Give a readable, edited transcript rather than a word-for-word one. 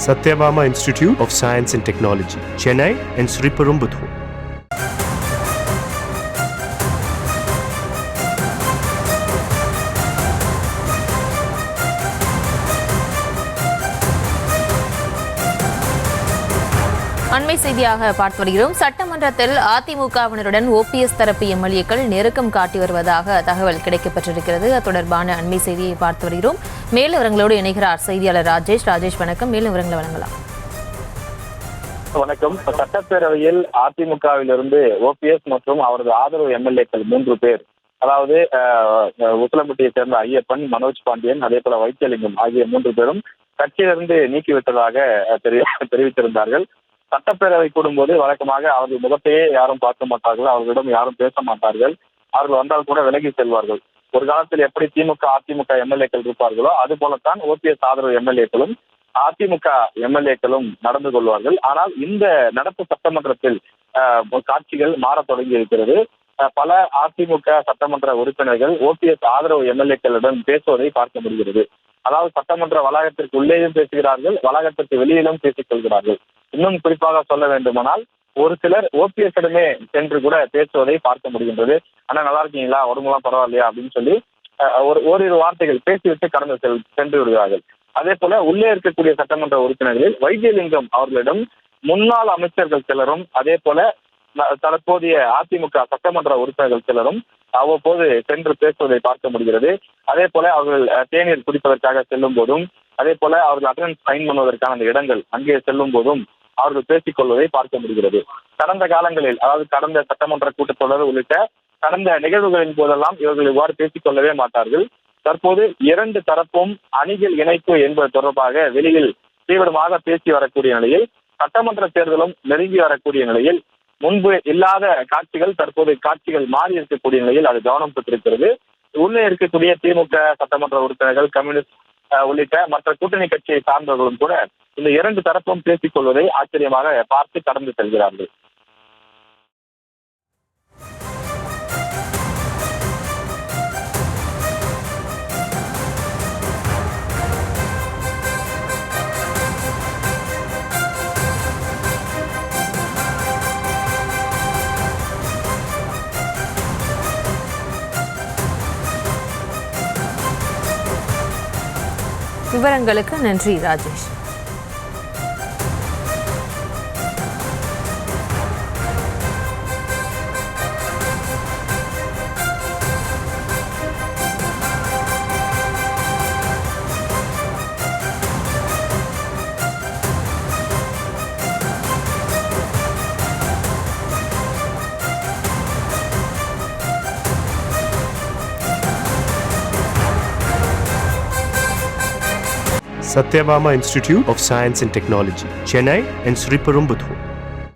Satyabama Institute of Science and Technology, Chennai and Sriperumbudur. அண்மை செய்தியாக பார்த்து வருகிறோம். சட்டமன்றத்தில் அதிமுகவினருடன் ஓபிஎஸ் தரப்பு எம்எல்ஏக்கள் நெருக்கம் காட்டி வருவதாக தகவல் கிடைக்கப்பட்டிருக்கிறது. அது தொடர்பான அண்மை செய்தியை பார்த்து வருகிறோம். மேலும் விவரங்களோடு இணைகிறார் செய்தியாளர் ராஜேஷ். வணக்கம். மேலும் விவரங்களை வழங்கலாம். வணக்கம். சட்டப்பேரவையில் அதிமுகவிலிருந்து ஓபிஎஸ் மற்றும் அவரது ஆதரவு எம்எல்ஏக்கள் 3 பேர், அதாவது உசிலம்பட்டியை சேர்ந்த ஐயப்பன், மனோஜ் பாண்டியன், அதே போல வைத்தியலிங்கம் ஆகிய 3 பேரும் கட்சியிலிருந்து நீக்கிவிட்டதாக தெரிவித்திருந்தார்கள். சட்டப்பேரவை கூடும்போது வழக்கமாக அவர்கள் முகத்தையே யாரும் பார்க்க மாட்டார்கள், அவர்களிடம் யாரும் பேச மாட்டார்கள், அவர்கள் வந்தால் கூட விலகி செல்வார்கள். ஒரு காலத்தில் எப்படி திமுக அதிமுக எம்எல்ஏக்கள் இருப்பார்களோ அது போலத்தான் ஓபிஎஸ் ஆதரவு எம்எல்ஏக்களும் அதிமுக எம்எல்ஏக்களும் நடந்து கொள்வார்கள். ஆனால் இந்த நடப்பு சட்டமன்றத்தில் காட்சிகள் மாறத் தொடங்கி இருக்கிறது. பல அதிமுக சட்டமன்ற உறுப்பினர்கள் ஓபிஎஸ் ஆதரவு எம்எல்ஏக்களுடன் பேசுவதை பார்க்க முடிகிறது. அதாவது சட்டமன்ற வளாகத்திற்கு உள்ளேயும் பேசுகிறார்கள், வளாகத்திற்கு வெளியிலும் பேசிக் கொள்கிறார்கள். இன்னும் குறிப்பாக சொல்ல வேண்டுமானால் ஒரு சிலர் ஓபிஎஸ் இடமே சென்று கூட பேசுவதை பார்க்க முடிகின்றது. ஆனா நல்லா இருக்கீங்களா, உடம்புலாம் பரவாயில்லையா அப்படின்னு சொல்லி ஓரிரு வார்த்தைகள் பேசிவிட்டு கடந்து சென்று விடுகிறார்கள். அதே போல உள்ளே இருக்கக்கூடிய சட்டமன்ற உறுப்பினர்களில் வைத்தியலிங்கம் அவர்களிடம் முன்னாள் அமைச்சர்கள் சிலரும், அதே போல தற்போதைய அதிமுக சட்டமன்ற உறுப்பினர்கள் சிலரும் அவ்வப்போது சென்று பேசுவதை பார்க்க முடிகிறது. அதே போல அவர்கள் தேநீர் குடிப்பதற்காக செல்லும் போதும், அதே போல அவர்கள் அட்டெண்டன்ஸ் சைன் பண்ணுவதற்கான அந்த இடங்கள் அங்கே செல்லும் போதும் அவர்கள் பேசிக் கொள்வதை பார்க்க முடிகிறது. கடந்த காலங்களில், அதாவது கடந்த சட்டமன்ற கூட்டத்தொடர் உள்ளிட்ட கடந்த நிகழ்வுகளின் போதெல்லாம் இவர்கள் இவ்வாறு பேசிக் கொள்ளவே மாட்டார்கள். தற்போது 2 தரப்பும் அணிகள் இணைப்பு என்பது தொடர்பாக வெளியில் தீவிரமாக பேசி வரக்கூடிய நிலையில், சட்டமன்ற தேர்தலும் நெருங்கி வரக்கூடிய நிலையில், முன்பு இல்லாத காட்சிகள் தற்போது காட்சிகள் மாறி இருக்கக்கூடிய நிலையில் அது கவனம் பெற்றிருக்கிறது. உள்ளே இருக்கக்கூடிய திமுக சட்டமன்ற உறுப்பினர்கள், கம்யூனிஸ்ட் உள்ளிட்ட மற்ற கூட்டணி கட்சியை சார்ந்தவர்களும் கூட இந்த 2 தரப்பும் பேசிக் கொள்வதை ஆச்சரியமாக பார்த்து கடந்து செல்கிறார்கள். விவரங்களுக்கு நன்றி Rajesh. Satyabama Institute of Science and Technology, Chennai and Sriperumbudur.